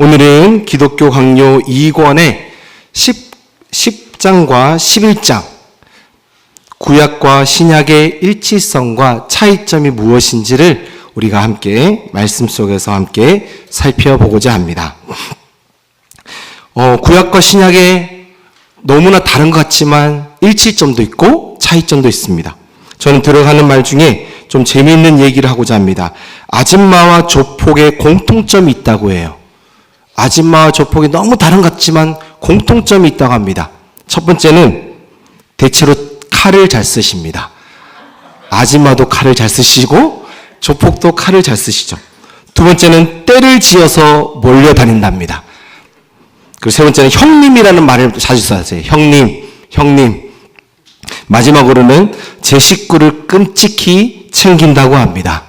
오늘은 기독교 강요 2권의 10장과 11장, 구약과 신약의 일치성과 차이점이 무엇인지를 우리가 함께 말씀 속에서 함께 살펴보고자 합니다. 구약과 신약의 너무나 다른 것 같지만 일치점도 있고 차이점도 있습니다. 저는 들어가는 말 중에 좀 재미있는 얘기를 하고자 합니다. 아줌마와 조폭에 공통점이 있다고 해요. 아줌마와 조폭이 너무 다른 것 같지만 공통점이 있다고 합니다. 첫 번째는 대체로 칼을 잘 쓰십니다. 아줌마도 칼을 잘 쓰시고 조폭도 칼을 잘 쓰시죠. 두 번째는 때를 지어서 몰려다닌답니다. 그리고 세 번째는 형님이라는 말을 자주 써요. 형님. 마지막으로는 제 식구를 끔찍히 챙긴다고 합니다.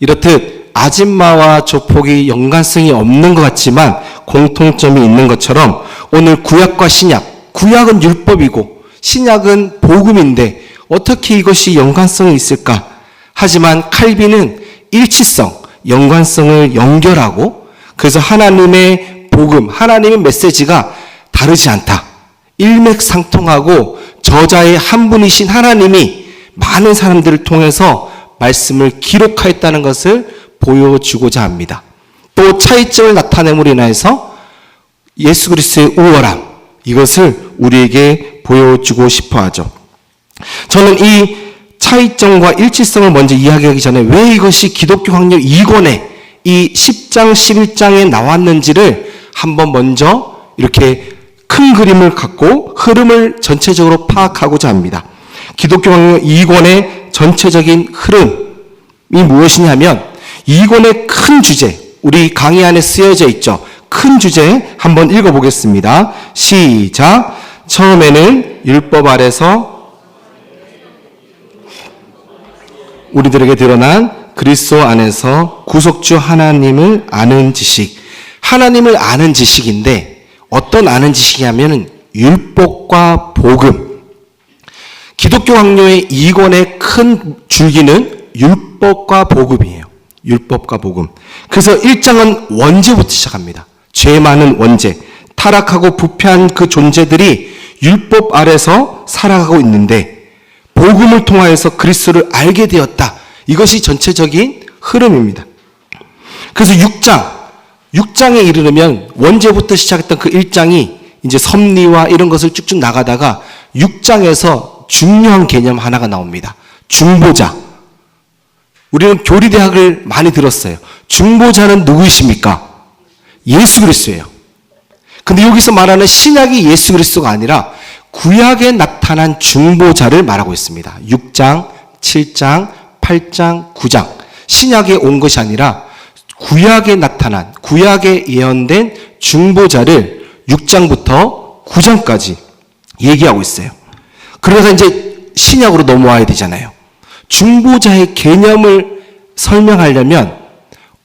이렇듯 아줌마와 조폭이 연관성이 없는 것 같지만 공통점이 있는 것처럼 오늘 구약과 신약, 구약은 율법이고 신약은 복음인데 어떻게 이것이 연관성이 있을까? 하지만 칼빈은 일치성, 연관성을 연결하고 그래서 하나님의 복음, 하나님의 메시지가 다르지 않다. 일맥상통하고 저자의 한 분이신 하나님이 많은 사람들을 통해서 말씀을 기록하였다는 것을 보여주고자 합니다. 또 차이점을 나타냄으로 인해서 예수 그리스도의 우월함, 이것을 우리에게 보여주고 싶어 하죠. 저는 이 차이점과 일치성을 먼저 이야기하기 전에 왜 이것이 기독교 강요 2권에 이 10장, 11장에 나왔는지를 한번 먼저 이렇게 큰 그림을 갖고 흐름을 전체적으로 파악하고자 합니다. 기독교 강요 2권의 전체적인 흐름이 무엇이냐면 2권의 큰 주제, 우리 강의 안에 쓰여져 있죠. 큰 주제 한번 읽어보겠습니다. 시작. 처음에는 율법 아래서 우리들에게 드러난 그리스도 안에서 구속주 하나님을 아는 지식. 하나님을 아는 지식인데 어떤 아는 지식이냐면 율법과 복음. 기독교 강요의 2권의 큰 줄기는 율법과 복음이에요. 율법과 복음. 그래서 1장은 원죄부터 시작합니다. 죄 많은 원죄. 타락하고 부패한 그 존재들이 율법 아래서 살아가고 있는데 복음을 통하여서 그리스도를 알게 되었다. 이것이 전체적인 흐름입니다. 그래서 6장에 이르르면 원죄부터 시작했던 그 1장이 이제 섭리와 이런 것을 쭉쭉 나가다가 6장에서 중요한 개념 하나가 나옵니다. 중보자. 우리는 교리대학을 많이 들었어요. 중보자는 누구이십니까? 예수 그리스도예요. 근데 여기서 말하는 신약이 예수 그리스도가 아니라 구약에 나타난 중보자를 말하고 있습니다. 6장, 7장, 8장, 9장. 신약에 온 것이 아니라 구약에 나타난, 구약에 예언된 중보자를 6장부터 9장까지 얘기하고 있어요. 그러다가 이제 신약으로 넘어와야 되잖아요. 중보자의 개념을 설명하려면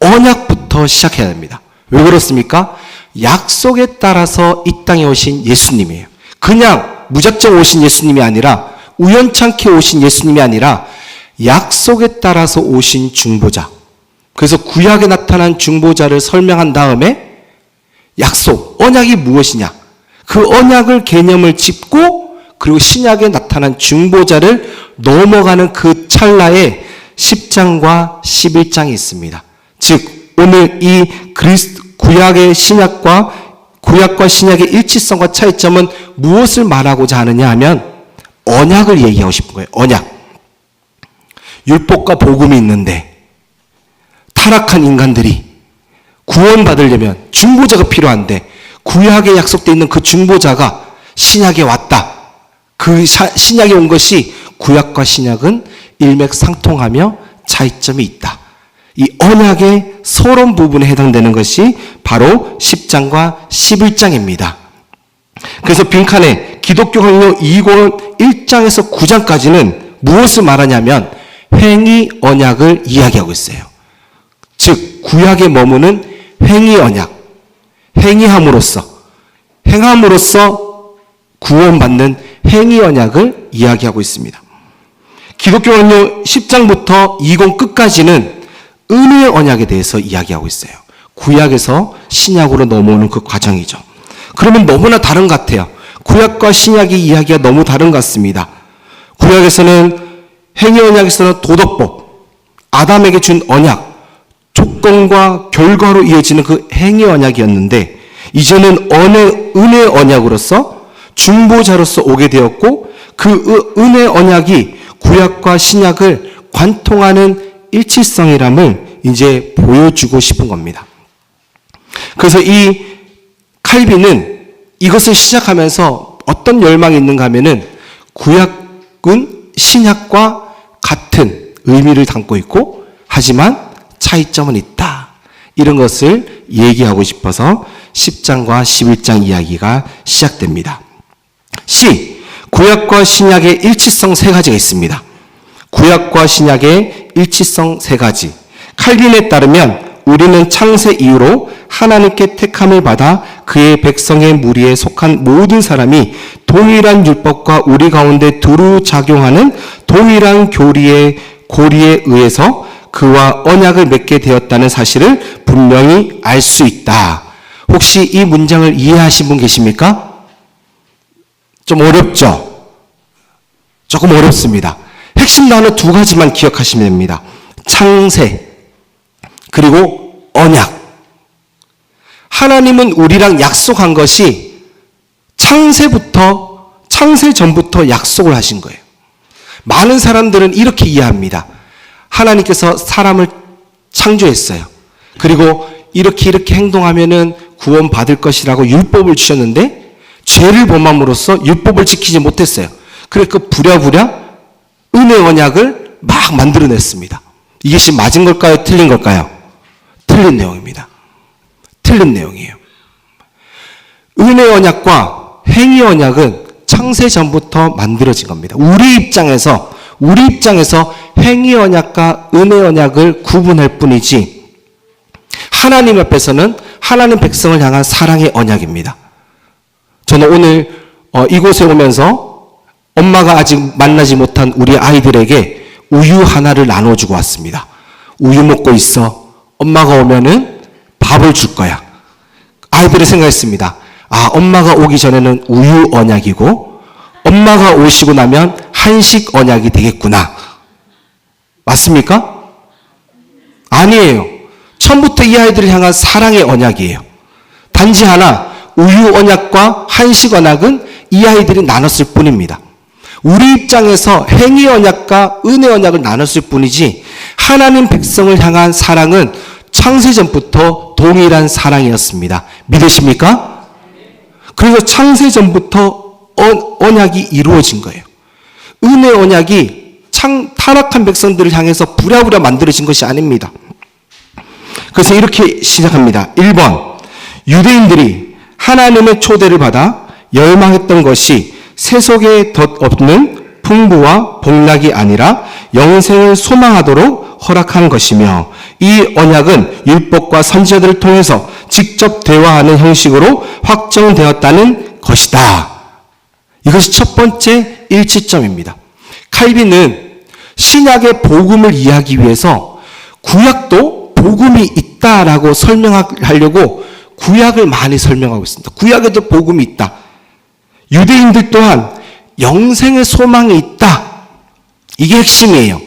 언약부터 시작해야 됩니다. 왜 그렇습니까? 약속에 따라서 이 땅에 오신 예수님이에요. 그냥 무작정 오신 예수님이 아니라 우연찮게 오신 예수님이 아니라 약속에 따라서 오신 중보자. 그래서 구약에 나타난 중보자를 설명한 다음에 약속, 언약이 무엇이냐? 그 언약을 개념을 짚고 그리고 신약에 나타난 중보자를 넘어가는 그 찰나에 10장과 11장이 있습니다. 즉 오늘 이 구약과 신약의 일치성과 차이점은 무엇을 말하고자 하느냐 하면 언약을 얘기하고 싶은 거예요. 언약. 율법과 복음이 있는데 타락한 인간들이 구원받으려면 중보자가 필요한데 구약에 약속되어 있는 그 중보자가 신약에 왔다. 그 신약에 온 것이 구약과 신약은 일맥상통하며 차이점이 있다. 이 언약의 서론 부분에 해당되는 것이 바로 10장과 11장입니다. 그래서 빈칸에 기독교 강요 2권 1장에서 9장까지는 무엇을 말하냐면 횡의 언약을 이야기하고 있어요. 즉 구약에 머무는 횡의 언약, 행함으로써 구원받는 행위 언약을 이야기하고 있습니다. 기독교 강요 10장부터 2권 끝까지는 은혜의 언약에 대해서 이야기하고 있어요. 구약에서 신약으로 넘어오는 그 과정이죠. 그러면 너무나 다른 것 같아요. 구약과 신약의 이야기가 너무 다른 것 같습니다. 구약에서는 행위 언약에서는 도덕법, 아담에게 준 언약, 조건과 결과로 이어지는 그 행위 언약이었는데 이제는 은혜 언약으로서 중보자로서 오게 되었고 그 은혜 언약이 구약과 신약을 관통하는 일치성이람을 이제 보여주고 싶은 겁니다. 그래서 이 칼빈은 이것을 시작하면서 어떤 열망이 있는가 하면은 구약은 신약과 같은 의미를 담고 있고 하지만 차이점은 있다. 이런 것을 얘기하고 싶어서 10장과 11장 이야기가 시작됩니다. 구약과 신약의 일치성 세 가지가 있습니다. 구약과 신약의 일치성 세 가지. 칼빈에 따르면 우리는 창세 이후로 하나님께 택함을 받아 그의 백성의 무리에 속한 모든 사람이 동일한 율법과 우리 가운데 두루 작용하는 동일한 고리에 의해서 그와 언약을 맺게 되었다는 사실을 분명히 알 수 있다. 혹시 이 문장을 이해하신 분 계십니까? 좀 어렵죠? 조금 어렵습니다. 핵심 단어 두 가지만 기억하시면 됩니다. 창세 그리고 언약. 하나님은 우리랑 약속한 것이 창세 전부터 약속을 하신 거예요. 많은 사람들은 이렇게 이해합니다. 하나님께서 사람을 창조했어요. 그리고 이렇게 행동하면은 구원 받을 것이라고 율법을 주셨는데 죄를 범함으로써 율법을 지키지 못했어요. 그래서 그 부랴부랴 은혜 언약을 막 만들어냈습니다. 이것이 맞은 걸까요? 틀린 걸까요? 틀린 내용입니다. 틀린 내용이에요. 은혜 언약과 행위 언약은 창세 전부터 만들어진 겁니다. 우리 입장에서 행위 언약과 은혜 언약을 구분할 뿐이지 하나님 앞에서는 하나님 백성을 향한 사랑의 언약입니다. 저는 오늘 이곳에 오면서 엄마가 아직 만나지 못한 우리 아이들에게 우유 하나를 나눠주고 왔습니다. 우유 먹고 있어. 엄마가 오면은 밥을 줄 거야. 아이들이 생각했습니다. 아, 엄마가 오기 전에는 우유 언약이고 엄마가 오시고 나면 한식 언약이 되겠구나. 맞습니까? 아니에요. 처음부터 이 아이들을 향한 사랑의 언약이에요. 단지 하나 우유 언약과 한식 언약은 이 아이들이 나눴을 뿐입니다. 우리 입장에서 행위 언약과 은혜 언약을 나눴을 뿐이지 하나님 백성을 향한 사랑은 창세전부터 동일한 사랑이었습니다. 믿으십니까? 그래서 창세전부터 언약이 이루어진 거예요. 은혜 언약이 타락한 백성들을 향해서 부랴부랴 만들어진 것이 아닙니다. 그래서 이렇게 시작합니다. 1번, 유대인들이 하나님의 초대를 받아 열망했던 것이 세속에 덧없는 풍부와 복락이 아니라 영생을 소망하도록 허락한 것이며 이 언약은 율법과 선지자들을 통해서 직접 대화하는 형식으로 확정되었다는 것이다. 이것이 첫 번째 일치점입니다. 칼빈은 신약의 복음을 이해하기 위해서 구약도 복음이 있다라고 설명하려고 구약을 많이 설명하고 있습니다. 구약에도 복음이 있다. 유대인들 또한 영생의 소망이 있다. 이게 핵심이에요.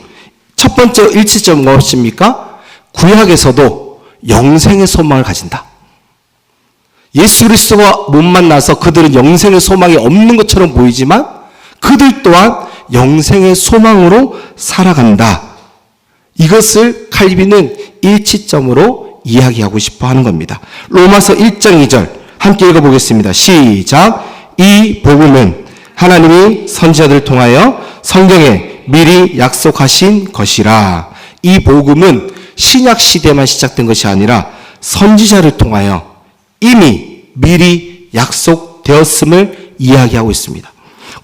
첫 번째 일치점 무엇입니까? 구약에서도 영생의 소망을 가진다. 예수 그리스도와 못 만나서 그들은 영생의 소망이 없는 것처럼 보이지만 그들 또한 영생의 소망으로 살아간다. 이것을 칼빈은 일치점으로 이야기하고 싶어 하는 겁니다. 로마서 1장 2절 함께 읽어보겠습니다. 시작. 이 복음은 하나님이 선지자들을 통하여 성경에 미리 약속하신 것이라. 이 복음은 신약 시대만 시작된 것이 아니라 선지자를 통하여 이미 미리 약속되었음을 이야기하고 있습니다.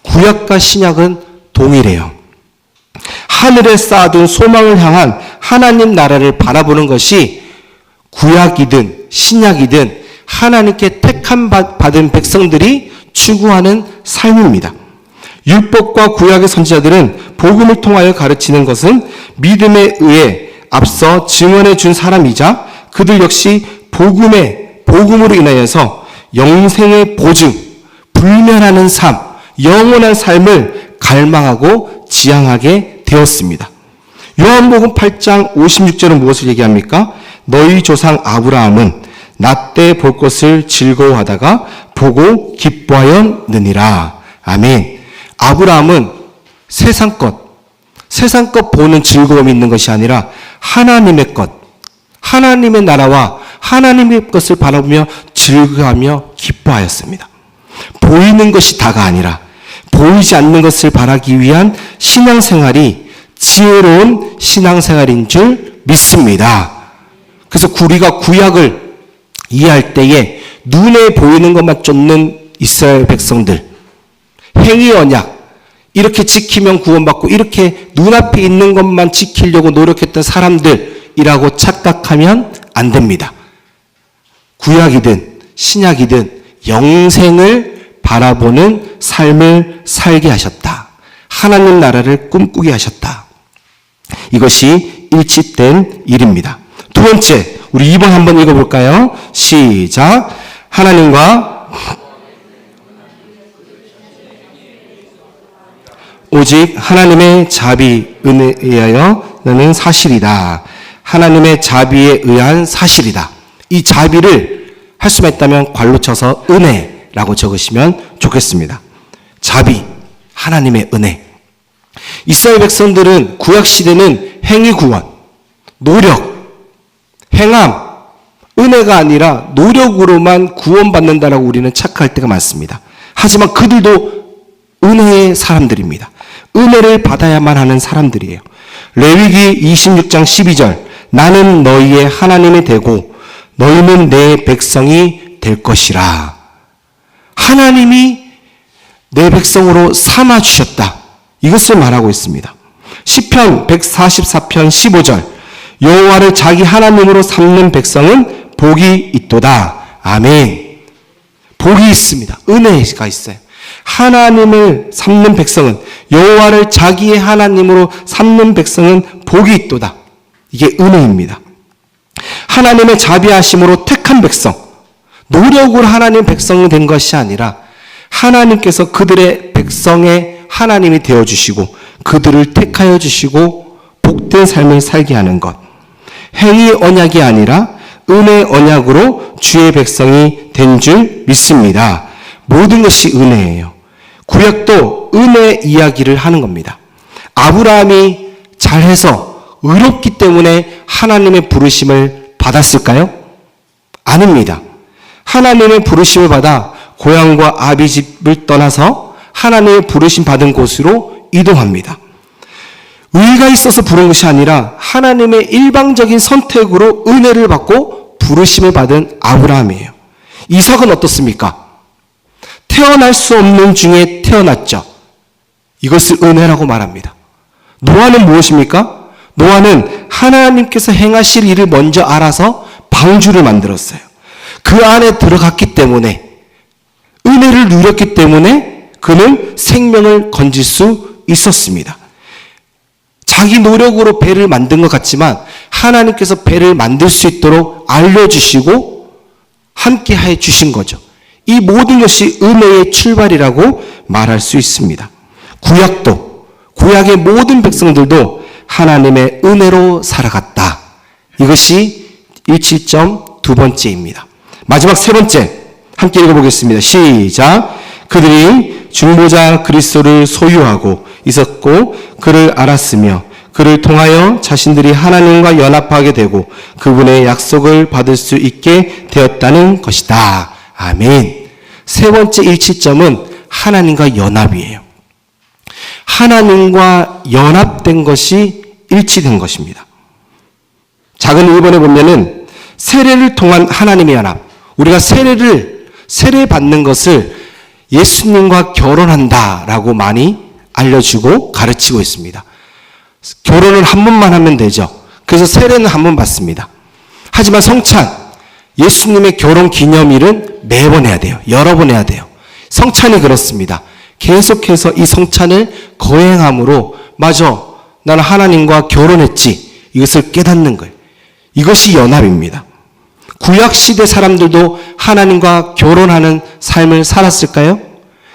구약과 신약은 동일해요. 하늘에 쌓아둔 소망을 향한 하나님 나라를 바라보는 것이 구약이든 신약이든 하나님께 택함 받은 백성들이 추구하는 삶입니다. 율법과 구약의 선지자들은 복음을 통하여 가르치는 것은 믿음에 의해 앞서 증언해 준 사람이자 그들 역시 복음으로 인하여서 영생의 보증, 불멸하는 삶, 영원한 삶을 갈망하고 지향하게 되었습니다. 요한복음 8장 56절은 무엇을 얘기합니까? 너희 조상 아브라함은 나 때 볼 것을 즐거워하다가 보고 기뻐하였느니라. 아멘. 아브라함은 세상 것 보는 즐거움이 있는 것이 아니라 하나님의 것, 하나님의 나라와 하나님의 것을 바라보며 즐거워하며 기뻐하였습니다. 보이는 것이 다가 아니라 보이지 않는 것을 바라기 위한 신앙생활이 지혜로운 신앙생활인 줄 믿습니다. 그래서 우리가 구약을 이해할 때에 눈에 보이는 것만 쫓는 이스라엘 백성들, 행위 언약, 이렇게 지키면 구원받고 이렇게 눈앞에 있는 것만 지키려고 노력했던 사람들이라고 착각하면 안 됩니다. 구약이든 신약이든 영생을 바라보는 삶을 살게 하셨다. 하나님 나라를 꿈꾸게 하셨다. 이것이 일치된 일입니다. 두 번째, 우리 2번 한번 읽어볼까요? 시작. 하나님과 오직 하나님의 자비 은혜에 의하여 너는 사실이다. 하나님의 자비에 의한 사실이다. 이 자비를 할 수만 있다면 괄로 쳐서 은혜라고 적으시면 좋겠습니다. 자비, 하나님의 은혜. 이스라엘 백성들은 구약시대는 행위구원, 노력, 행함, 은혜가 아니라 노력으로만 구원받는다라고 우리는 착각할 때가 많습니다. 하지만 그들도 은혜의 사람들입니다. 은혜를 받아야만 하는 사람들이에요. 레위기 26장 12절 나는 너희의 하나님이 되고 너희는 내 백성이 될 것이라. 하나님이 내 백성으로 삼아주셨다. 이것을 말하고 있습니다. 시편 144편 15절 여호와를 자기 하나님으로 삼는 백성은 복이 있도다. 아멘. 복이 있습니다. 은혜가 있어요. 하나님을 삼는 백성은, 여호와를 자기의 하나님으로 삼는 백성은 복이 있도다. 이게 은혜입니다. 하나님의 자비하심으로 택한 백성, 노력으로 하나님 백성이 된 것이 아니라 하나님께서 그들의 백성의 하나님이 되어주시고 그들을 택하여 주시고 복된 삶을 살게 하는 것. 행위 언약이 아니라 은혜 언약으로 주의 백성이 된 줄 믿습니다. 모든 것이 은혜예요. 구약도 은혜 이야기를 하는 겁니다. 아브라함이 잘해서 의롭기 때문에 하나님의 부르심을 받았을까요? 아닙니다. 하나님의 부르심을 받아 고향과 아비 집을 떠나서 하나님의 부르심 받은 곳으로 이동합니다. 의가 있어서 부른 것이 아니라 하나님의 일방적인 선택으로 은혜를 받고 부르심을 받은 아브라함이에요. 이삭은 어떻습니까? 태어날 수 없는 중에 태어났죠. 이것을 은혜라고 말합니다. 노아는 무엇입니까? 노아는 하나님께서 행하실 일을 먼저 알아서 방주를 만들었어요. 그 안에 들어갔기 때문에, 은혜를 누렸기 때문에 그는 생명을 건질 수 있었습니다. 자기 노력으로 배를 만든 것 같지만 하나님께서 배를 만들 수 있도록 알려주시고 함께 해 주신 거죠. 이 모든 것이 은혜의 출발이라고 말할 수 있습니다. 구약도, 구약의 모든 백성들도 하나님의 은혜로 살아갔다. 이것이 일치점 두 번째입니다. 마지막 세 번째 함께 읽어보겠습니다. 시작. 그들이 중보자 그리스도를 소유하고 있었고 그를 알았으며 그를 통하여 자신들이 하나님과 연합하게 되고 그분의 약속을 받을 수 있게 되었다는 것이다. 아멘. 세 번째 일치점은 하나님과 연합이에요. 하나님과 연합된 것이 일치된 것입니다. 작은 1번에 보면은 세례를 통한 하나님의 연합. 우리가 세례 받는 것을 예수님과 결혼한다라고 많이 알려주고 가르치고 있습니다. 결혼을 한 번만 하면 되죠. 그래서 세례는 한 번 받습니다. 하지만 성찬, 예수님의 결혼 기념일은 매번 해야 돼요. 여러 번 해야 돼요. 성찬이 그렇습니다. 계속해서 이 성찬을 거행함으로 맞아, 나는 하나님과 결혼했지. 이것을 깨닫는 거예요. 이것이 연합입니다. 구약시대 사람들도 하나님과 결혼하는 삶을 살았을까요?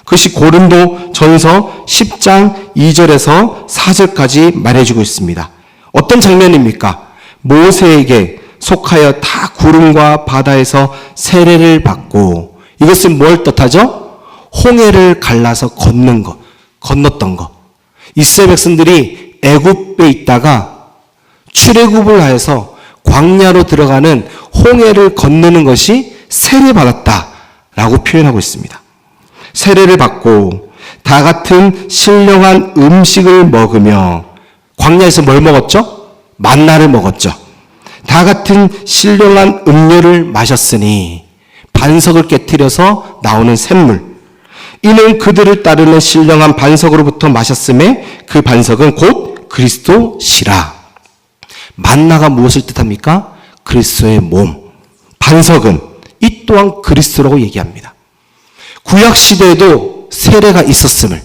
그것이 고린도 전서 10장 2절에서 4절까지 말해주고 있습니다. 어떤 장면입니까? 모세에게 속하여 다 구름과 바다에서 세례를 받고, 이것은 뭘 뜻하죠? 홍해를 갈라서 건넜던 것. 이스라엘 백성들이 애굽에 있다가 출애굽을 하여서 광야로 들어가는 홍해를 건너는 것이 세례받았다라고 표현하고 있습니다. 세례를 받고 다 같은 신령한 음식을 먹으며, 광야에서 뭘 먹었죠? 만나를 먹었죠. 다 같은 신령한 음료를 마셨으니, 반석을 깨뜨려서 나오는 샘물, 이는 그들을 따르는 신령한 반석으로부터 마셨음에 그 반석은 곧 그리스도시라. 만나가 무엇을 뜻합니까? 그리스도의 몸. 반석은 이 또한 그리스도라고 얘기합니다. 구약시대에도 세례가 있었음을,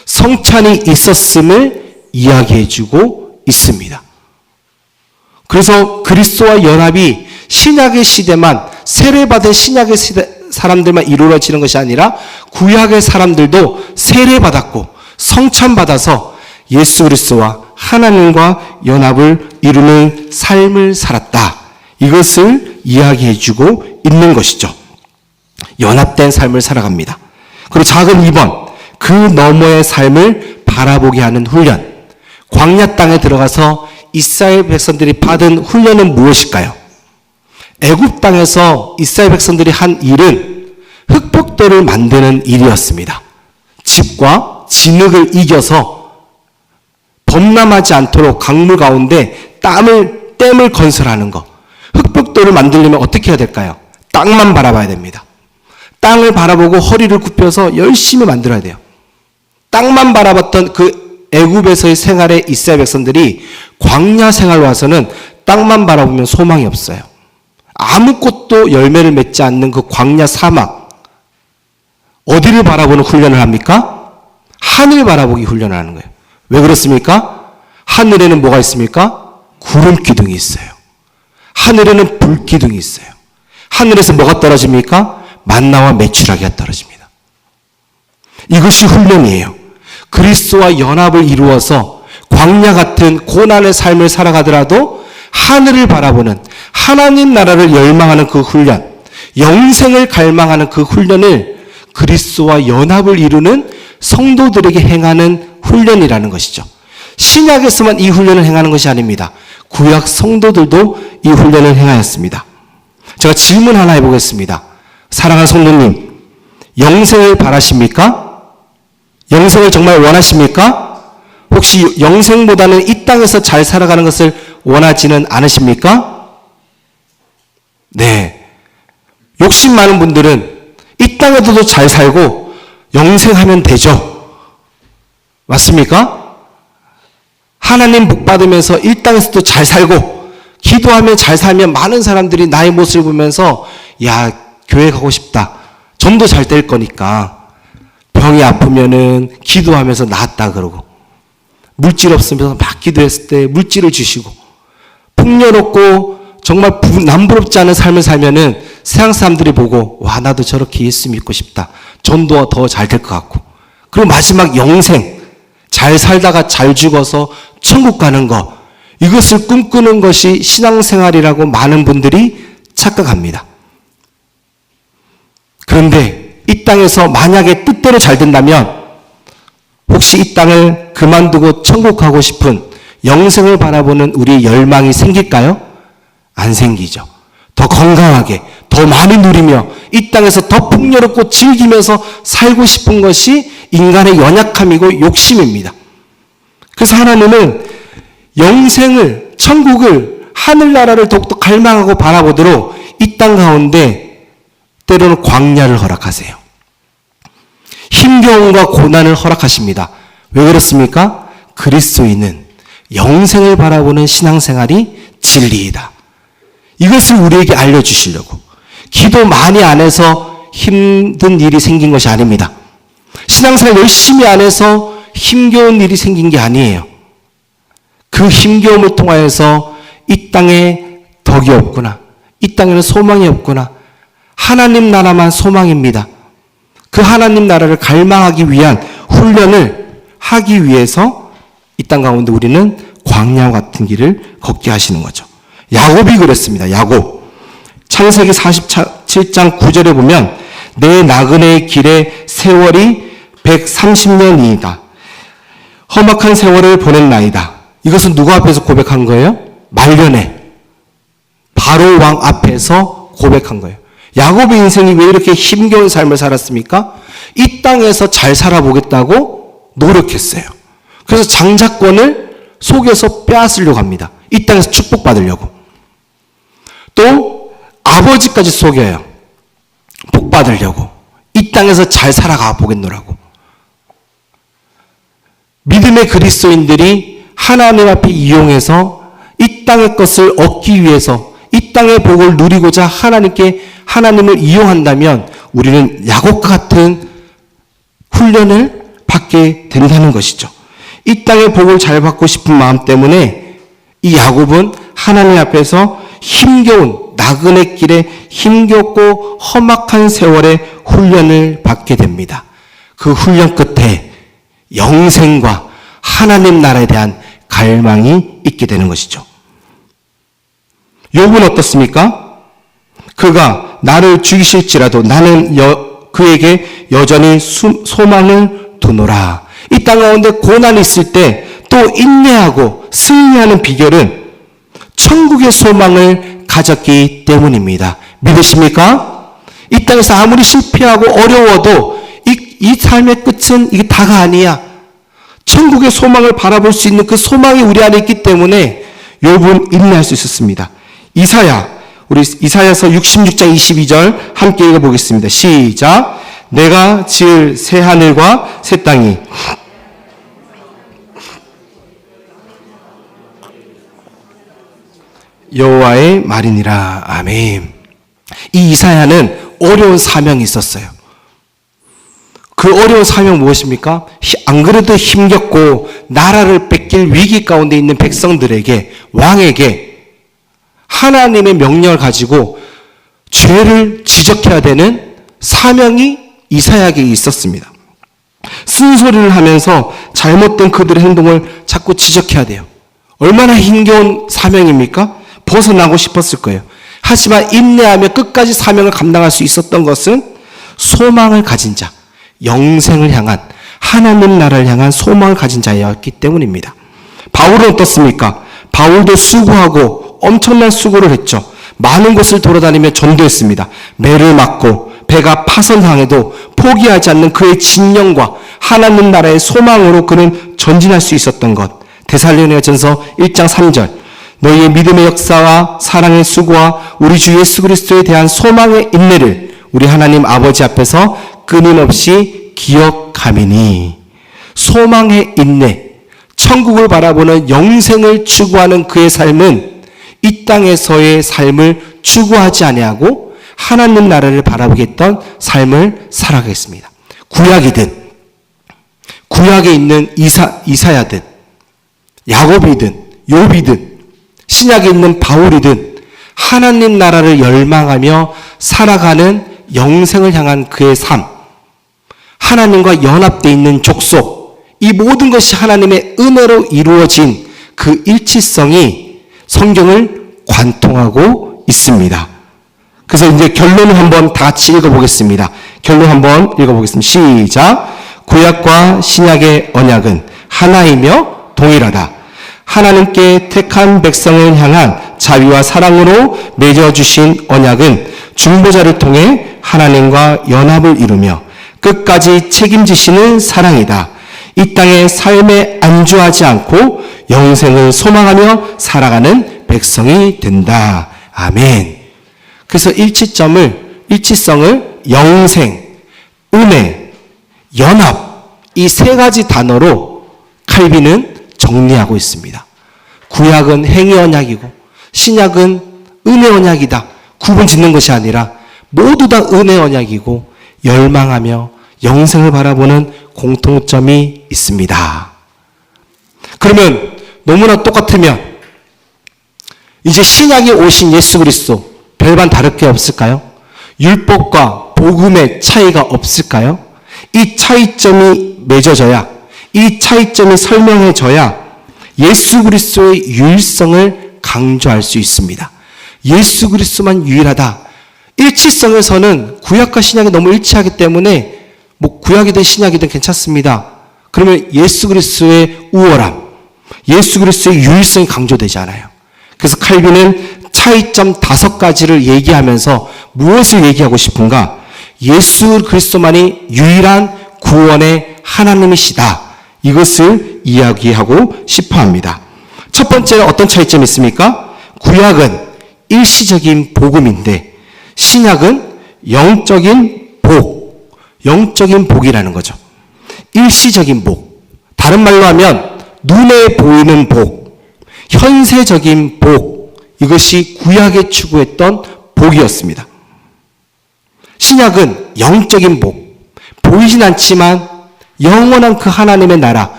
성찬이 있었음을 이야기해주고 있습니다. 그래서 그리스도와 연합이 신약의 시대만, 세례받은 신약의 시대 사람들만 이루어지는 것이 아니라 구약의 사람들도 세례받았고 성찬받아서 예수 그리스도와 하나님과 연합을 이루는 삶을 살았다. 이것을 이야기해주고 있는 것이죠. 연합된 삶을 살아갑니다. 그리고 작은 2번, 그 너머의 삶을 바라보게 하는 훈련. 광야 땅에 들어가서 이스라엘 백성들이 받은 훈련은 무엇일까요? 애굽 땅에서 이스라엘 백성들이 한 일은 흙벽돌을 만드는 일이었습니다. 집과 진흙을 이겨서 범람하지 않도록 강물 가운데 댐을 건설하는 것. 흙벽돌을 만들려면 어떻게 해야 될까요? 땅만 바라봐야 됩니다. 땅을 바라보고 허리를 굽혀서 열심히 만들어야 돼요. 땅만 바라봤던 그 애굽에서의 생활의 이스라엘 백성들이 광야 생활로 와서는 땅만 바라보면 소망이 없어요. 아무것도 열매를 맺지 않는 그 광야 사막, 어디를 바라보는 훈련을 합니까? 하늘 바라보기 훈련을 하는 거예요. 왜 그렇습니까? 하늘에는 뭐가 있습니까? 구름 기둥이 있어요. 하늘에는 불 기둥이 있어요. 하늘에서 뭐가 떨어집니까? 만나와 메추라기가 떨어집니다. 이것이 훈련이에요. 그리스도와 연합을 이루어서 광야 같은 고난의 삶을 살아가더라도 하늘을 바라보는, 하나님 나라를 열망하는 그 훈련, 영생을 갈망하는 그 훈련을 그리스도와 연합을 이루는 성도들에게 행하는 훈련이라는 것이죠. 신약에서만 이 훈련을 행하는 것이 아닙니다. 구약 성도들도 이 훈련을 행하였습니다. 제가 질문 하나 해보겠습니다. 사랑하는 성도님, 영생을 바라십니까? 영생을 정말 원하십니까? 혹시 영생보다는 이 땅에서 잘 살아가는 것을 원하지는 않으십니까? 네. 욕심 많은 분들은 이 땅에서도 잘 살고 영생하면 되죠. 맞습니까? 하나님 복 받으면서 이 땅에서도 잘 살고 기도하면 잘 살면 많은 사람들이 나의 모습을 보면서 야, 교회 가고 싶다. 전도 잘 될 거니까. 병이 아프면은 기도하면서 낫다 그러고, 물질 없으면서 막 기도했을 때 물질을 주시고, 풍요롭고 정말 남부럽지 않은 삶을 살면은 세상 사람들이 보고 와, 나도 저렇게 예수 믿고 싶다. 전도가 더 잘 될 것 같고, 그리고 마지막 영생, 잘 살다가 잘 죽어서 천국 가는 것, 이것을 꿈꾸는 것이 신앙생활이라고 많은 분들이 착각합니다. 그런데 이 땅에서 만약에 뜻대로 잘 된다면 혹시 이 땅을 그만두고 천국 가고 싶은, 영생을 바라보는 우리의 열망이 생길까요? 안 생기죠. 더 건강하게, 더 많이 누리며 이 땅에서 더 풍요롭고 즐기면서 살고 싶은 것이 인간의 연약함이고 욕심입니다. 그래서 하나님은 영생을, 천국을, 하늘나라를 더욱더 갈망하고 바라보도록 이 땅 가운데 때로는 광야를 허락하세요. 힘겨움과 고난을 허락하십니다. 왜 그렇습니까? 그리스도인은 영생을 바라보는 신앙생활이 진리이다. 이것을 우리에게 알려주시려고. 기도 많이 안 해서 힘든 일이 생긴 것이 아닙니다. 신앙생활 열심히 안 해서 힘겨운 일이 생긴 게 아니에요. 그 힘겨움을 통하여서 이 땅에 덕이 없구나, 이 땅에는 소망이 없구나. 하나님 나라만 소망입니다. 그 하나님 나라를 갈망하기 위한 훈련을 하기 위해서 이 땅 가운데 우리는 광야와 같은 길을 걷게 하시는 거죠. 야곱이 그랬습니다. 야곱. 창세기 47장 9절에 보면 내 나그네의 길에 세월이 130년이다. 험악한 세월을 보낸 나이다. 이것은 누구 앞에서 고백한 거예요? 말년에 바로 왕 앞에서 고백한 거예요. 야곱의 인생이 왜 이렇게 힘겨운 삶을 살았습니까? 이 땅에서 잘 살아보겠다고 노력했어요. 그래서 장자권을 속여서 빼앗으려고 합니다. 이 땅에서 축복받으려고. 또 아버지까지 속여요. 복받으려고. 이 땅에서 잘 살아가 보겠노라고. 믿음의 그리스도인들이 하나님 앞에 이용해서 이 땅의 것을 얻기 위해서 이 땅의 복을 누리고자 하나님을 이용한다면 우리는 야곱과 같은 훈련을 받게 된다는 것이죠. 이 땅의 복을 잘 받고 싶은 마음 때문에 이 야곱은 하나님 앞에서 힘겨운 나그네 길에 힘겹고 험악한 세월의 훈련을 받게 됩니다. 그 훈련 끝에 영생과 하나님 나라에 대한 갈망이 있게 되는 것이죠. 욥은 어떻습니까? 그가 나를 죽이실지라도 나는 그에게 여전히 소망을 두노라. 이 땅 가운데 고난이 있을 때 또 인내하고 승리하는 비결은 천국의 소망을 가졌기 때문입니다. 믿으십니까? 이 땅에서 아무리 실패하고 어려워도 이 삶의 끝은 이게 다가 아니야. 천국의 소망을 바라볼 수 있는 그 소망이 우리 안에 있기 때문에 욥은 인내할 수 있었습니다. 우리 이사야서 66장 22절 함께 읽어보겠습니다. 시작. 내가 지을 새 하늘과 새 땅이 여호와의 말이니라. 아멘. 이 이사야는 어려운 사명이 있었어요. 그 어려운 사명 무엇입니까? 안 그래도 힘겹고 나라를 뺏길 위기 가운데 있는 백성들에게, 왕에게 하나님의 명령을 가지고 죄를 지적해야 되는 사명이 이사야에게 있었습니다. 쓴소리를 하면서 잘못된 그들의 행동을 자꾸 지적해야 돼요. 얼마나 힘겨운 사명입니까? 벗어나고 싶었을 거예요. 하지만 인내하며 끝까지 사명을 감당할 수 있었던 것은 소망을 가진 자, 영생을 향한, 하나님 나라를 향한 소망을 가진 자였기 때문입니다. 바울은 어떻습니까? 바울도 수고하고 엄청난 수고를 했죠. 많은 곳을 돌아다니며 전도했습니다. 매를 맞고 배가 파선당해도 포기하지 않는 그의 진영과 하나님 나라의 소망으로 그는 전진할 수 있었던 것. 데살로니가전서 1장 3절. 너희의 믿음의 역사와 사랑의 수고와 우리 주 예수 그리스도에 대한 소망의 인내를 우리 하나님 아버지 앞에서 끊임없이 기억하미니. 소망의 인내, 천국을 바라보는 영생을 추구하는 그의 삶은 이 땅에서의 삶을 추구하지 아니하고 하나님 나라를 바라보게 했던 삶을 살아가겠습니다. 구약이든 구약에 있는 이사야든 야곱이든 욥이든 신약에 있는 바울이든 하나님 나라를 열망하며 살아가는 영생을 향한 그의 삶, 하나님과 연합되어 있는 족속, 이 모든 것이 하나님의 은혜로 이루어진 그 일치성이 성경을 관통하고 있습니다. 그래서 이제 결론을 한번 다 같이 읽어보겠습니다. 결론 한번 읽어보겠습니다. 시작. 구약과 신약의 언약은 하나이며 동일하다. 하나님께 택한 백성을 향한 자비와 사랑으로 맺어주신 언약은 중보자를 통해 하나님과 연합을 이루며 끝까지 책임지시는 사랑이다. 이 땅의 삶에 안주하지 않고 영생을 소망하며 살아가는 백성이 된다. 아멘. 그래서 일치성을 영생, 은혜, 연합, 이 세 가지 단어로 칼빈은 정리하고 있습니다. 구약은 행위 언약이고 신약은 은혜 언약이다. 구분 짓는 것이 아니라 모두 다 은혜 언약이고 열망하며 영생을 바라보는 공통점이 있습니다. 그러면 너무나 똑같으면 이제 신약에 오신 예수 그리스도 별반 다를 게 없을까요? 율법과 복음의 차이가 없을까요? 이 차이점이 맺어져야, 이 차이점이 설명해져야 예수 그리스도의 유일성을 강조할 수 있습니다. 예수 그리스도만 유일하다. 일치성에서는 구약과 신약이 너무 일치하기 때문에 뭐 구약이든 신약이든 괜찮습니다. 그러면 예수 그리스도의 우월함, 예수 그리스도의 유일성이 강조되지 않아요. 그래서 칼빈은 차이점 5가지를 얘기하면서 무엇을 얘기하고 싶은가? 예수 그리스도만이 유일한 구원의 하나님이시다. 이것을 이야기하고 싶어 합니다. 첫 번째는 어떤 차이점이 있습니까? 구약은 일시적인 복음인데 신약은 영적인 복, 영적인 복이라는 거죠. 일시적인 복, 다른 말로 하면 눈에 보이는 복, 현세적인 복, 이것이 구약에 추구했던 복이었습니다. 신약은 영적인 복, 보이진 않지만 영원한 그 하나님의 나라,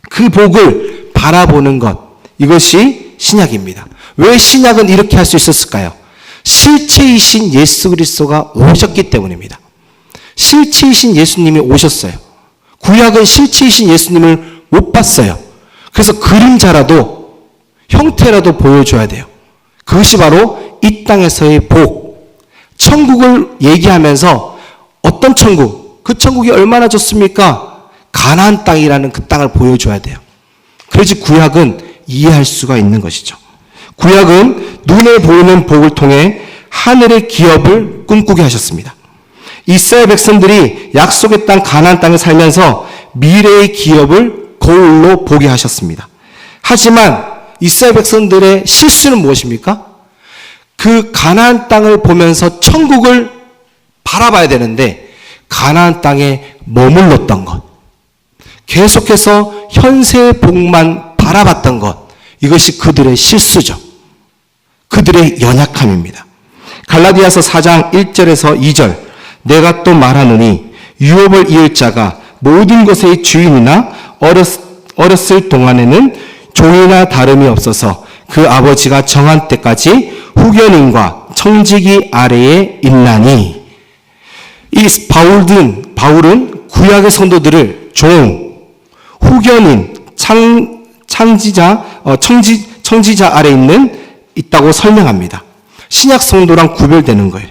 그 복을 바라보는 것, 이것이 신약입니다. 왜 신약은 이렇게 할 수 있었을까요? 실체이신 예수 그리스도가 오셨기 때문입니다. 실체이신 예수님이 오셨어요. 구약은 실체이신 예수님을 못 봤어요. 그래서 그림자라도 형태라도 보여줘야 돼요. 그것이 바로 이 땅에서의 복. 천국을 얘기하면서 어떤 천국? 그 천국이 얼마나 좋습니까? 가나안 땅이라는 그 땅을 보여줘야 돼요. 그래야지 구약은 이해할 수가 있는 것이죠. 구약은 눈에 보이는 복을 통해 하늘의 기업을 꿈꾸게 하셨습니다. 이스라엘 백성들이 약속의 땅 가나안 땅에 살면서 미래의 기업을 거울로 보게 하셨습니다. 하지만 이스라엘 백성들의 실수는 무엇입니까? 그 가나안 땅을 보면서 천국을 바라봐야 되는데 가나안 땅에 머물렀던 것, 계속해서 현세의 복만 바라봤던 것, 이것이 그들의 실수죠. 그들의 연약함입니다. 갈라디아서 4장 1절에서 2절, 내가 또 말하노니 유업을 이을 자가 모든 것의 주인이나 어렸을 동안에는 종이나 다름이 없어서 그 아버지가 정한 때까지 후견인과 청지기 아래에 있나니. 이 바울은 구약의 성도들을 종, 후견인, 청지자 아래 있다고 설명합니다. 신약 성도랑 구별되는 거예요.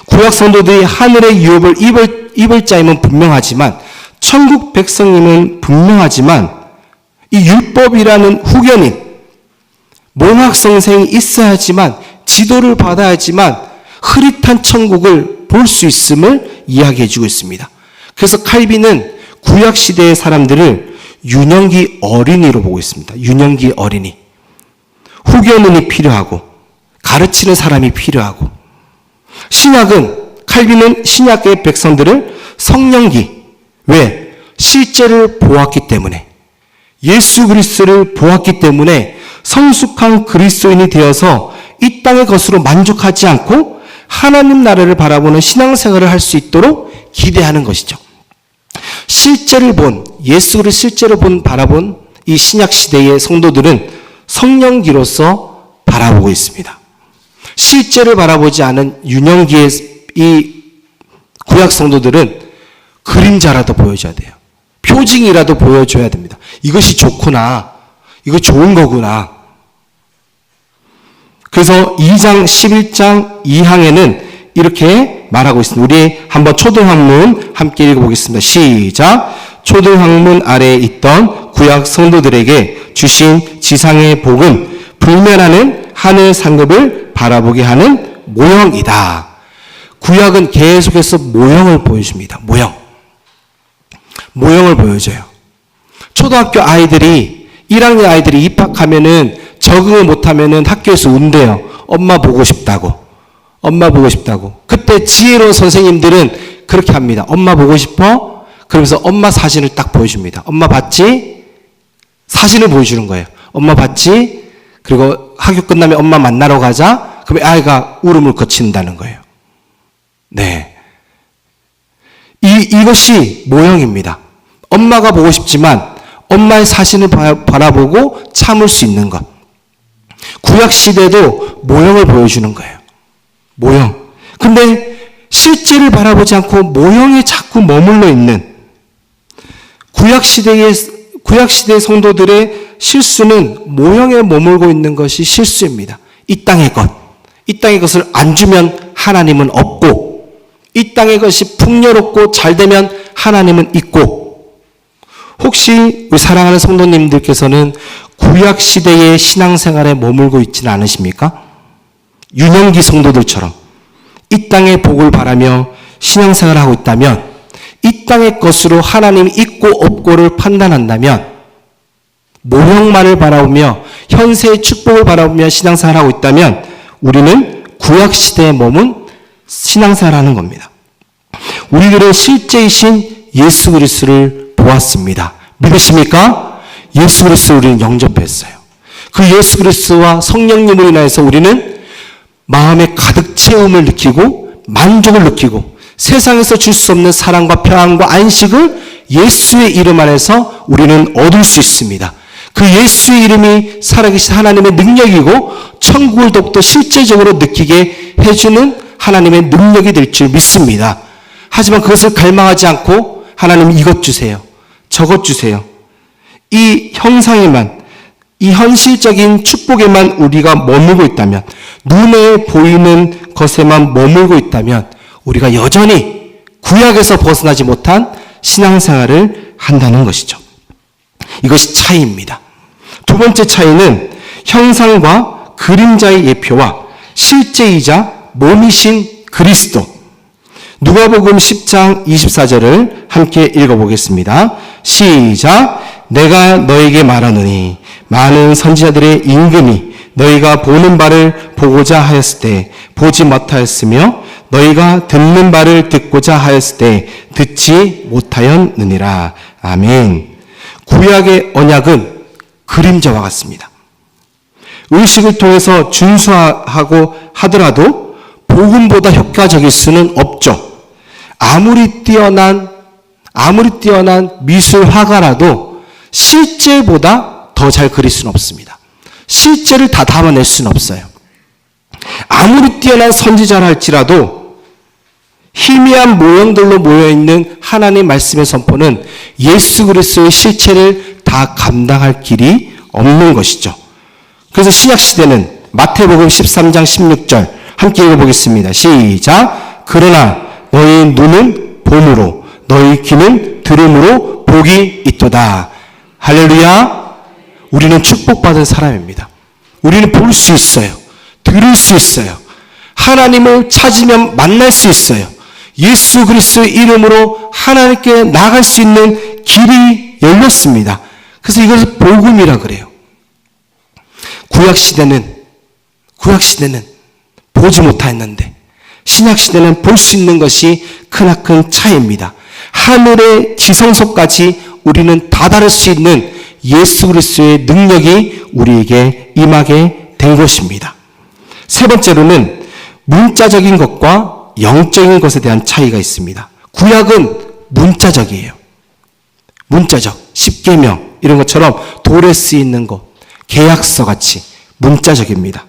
구약 성도들이 하늘의 유업을 입을 자임은 분명하지만, 천국 백성임은 분명하지만, 이 율법이라는 후견인, 몽학성생이 있어야지만, 지도를 받아야지만 흐릿한 천국을 볼 수 있음을 이야기해 주고 있습니다. 그래서 칼빈은 구약 시대의 사람들을 유년기 어린이로 보고 있습니다. 유년기 어린이. 후견인이 필요하고 가르치는 사람이 필요하고, 칼빈은 신약의 백성들을 성령기, 왜? 실제를 보았기 때문에, 예수 그리스도를 보았기 때문에 성숙한 그리스도인이 되어서 이 땅의 것으로 만족하지 않고 하나님 나라를 바라보는 신앙생활을 할 수 있도록 기대하는 것이죠. 실제를 본, 예수를 실제로 바라본 이 신약 시대의 성도들은 성령기로서 바라보고 있습니다. 실제를 바라보지 않은 유년기의 이 구약 성도들은 그림자라도 보여줘야 돼요. 표징이라도 보여줘야 됩니다. 이것이 좋구나. 이거 좋은 거구나. 그래서 2장 11장 2항에는 이렇게 말하고 있습니다. 우리 한번 초등학문 함께 읽어보겠습니다. 시작. 초등학문 아래에 있던 구약 성도들에게 주신 지상의 복은 불면하는 하늘 상급을 바라보게 하는 모형이다. 구약은 계속해서 모형을 보여줍니다. 모형을 보여줘요. 초등학교 아이들이 1학년 아이들이 입학하면은 적응을 못하면은 학교에서 운대요. 엄마 보고 싶다고. 그때 지혜로운 선생님들은 그렇게 합니다. 엄마 보고 싶어? 그러면서 엄마 사진을 딱 보여줍니다. 엄마 봤지? 사진을 보여주는 거예요. 엄마 봤지? 그리고 학교 끝나면 엄마 만나러 가자. 그러면 아이가 울음을 거친다는 거예요. 네. 이것이 모형입니다. 엄마가 보고 싶지만 엄마의 사진을 바라보고 참을 수 있는 것. 구약 시대도 모형을 보여주는 거예요. 모형. 근데 실제를 바라보지 않고 모형에 자꾸 머물러 있는 구약시대의 성도들의 실수는 모형에 머물고 있는 것이 실수입니다. 이 땅의 것. 이 땅의 것을 안 주면 하나님은 없고, 이 땅의 것이 풍요롭고 잘 되면 하나님은 있고, 혹시 우리 사랑하는 성도님들께서는 구약시대의 신앙생활에 머물고 있지는 않으십니까? 유년기 성도들처럼 이 땅의 복을 바라며 신앙생활을 하고 있다면, 이 땅의 것으로 하나님이 있고 없고를 판단한다면, 모형만을 바라보며 현세의 축복을 바라보며 신앙생활을 하고 있다면 우리는 구약시대에 머문 신앙생활을 하는 겁니다. 우리들은 실제이신 예수 그리스도를 보았습니다. 믿으십니까? 예수 그리스도를 우리는 영접했어요. 그 예수 그리스도와 성령님으로 인하여서 우리는 마음에 가득 채움을 느끼고 만족을 느끼고 세상에서 줄 수 없는 사랑과 평안과 안식을 예수의 이름 안에서 우리는 얻을 수 있습니다. 그 예수의 이름이 살아계신 하나님의 능력이고 천국을 더욱더 실제적으로 느끼게 해주는 하나님의 능력이 될 줄 믿습니다. 하지만 그것을 갈망하지 않고 하나님 이것 주세요, 저것 주세요, 이 형상에만, 이 현실적인 축복에만 우리가 머물고 있다면, 눈에 보이는 것에만 머물고 있다면 우리가 여전히 구약에서 벗어나지 못한 신앙생활을 한다는 것이죠. 이것이 차이입니다. 두 번째 차이는 형상과 그림자의 예표와 실제이자 몸이신 그리스도. 누가복음 10장 24절을 함께 읽어보겠습니다. 시작. 내가 너에게 말하노니 많은 선지자들의 임금이 너희가 보는 바를 보고자 하였을 때 보지 못하였으며 너희가 듣는 바를 듣고자 하였을 때 듣지 못하였느니라. 아멘. 구약의 언약은 그림자와 같습니다. 의식을 통해서 준수하고 하더라도 복음보다 효과적일 수는 없죠. 아무리 뛰어난 미술 화가라도 실제보다 더 잘 그릴 수는 없습니다. 실제를 다 담아낼 수는 없어요. 아무리 뛰어난 선지자라 할지라도 희미한 모형들로 모여있는 하나님의 말씀의 선포는 예수 그리스도의 실체를 다 감당할 길이 없는 것이죠. 그래서 신약시대는 마태복음 13장 16절 함께 읽어보겠습니다. 시작. 그러나 너희 눈은 봄으로 너희 귀는 들음으로 복이 있도다. 할렐루야. 우리는 축복받은 사람입니다. 우리는 볼 수 있어요. 들을 수 있어요. 하나님을 찾으면 만날 수 있어요. 예수 그리스도의 이름으로 하나님께 나아갈 수 있는 길이 열렸습니다. 그래서 이것을 복음이라 그래요. 구약시대는 보지 못하였는데 신약시대는 볼 수 있는 것이 크나큰 차이입니다. 하늘의 지성소까지 우리는 다다를 수 있는 예수 그리스도의 능력이 우리에게 임하게 된 것입니다. 세 번째로는 문자적인 것과 영적인 것에 대한 차이가 있습니다. 구약은 문자적이에요. 문자적, 십계명 이런 것처럼 돌에 쓰이는 것, 계약서 같이 문자적입니다.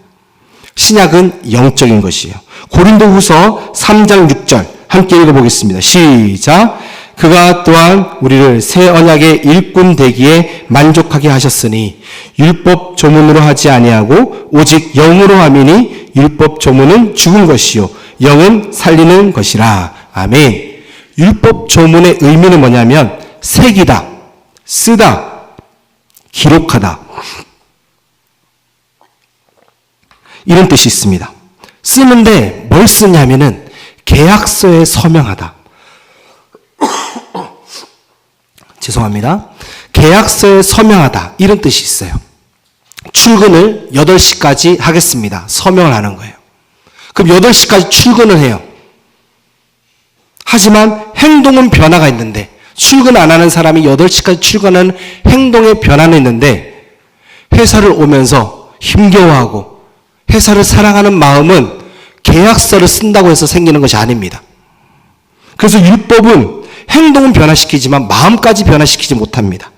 신약은 영적인 것이에요. 고린도후서 3장 6절 함께 읽어보겠습니다. 시작. 그가 또한 우리를 새 언약의 일꾼 되기에 만족하게 하셨으니 율법 조문으로 하지 아니하고 오직 영으로 함이니 율법 조문은 죽은 것이요 영은 살리는 것이라. 아멘. 율법 조문의 의미는 뭐냐면 새기다, 쓰다, 기록하다 이런 뜻이 있습니다. 쓰는데 뭘 쓰냐면은 계약서에 서명하다. 죄송합니다. 계약서에 서명하다 이런 뜻이 있어요. 출근을 8시까지 하겠습니다. 서명을 하는 거예요. 그럼 8시까지 출근을 해요. 하지만 행동은 변화가 있는데 출근 안 하는 사람이 8시까지 출근하는 행동에 변화는 있는데 회사를 오면서 힘겨워하고 회사를 사랑하는 마음은 계약서를 쓴다고 해서 생기는 것이 아닙니다. 그래서 율법은 행동은 변화시키지만 마음까지 변화시키지 못합니다.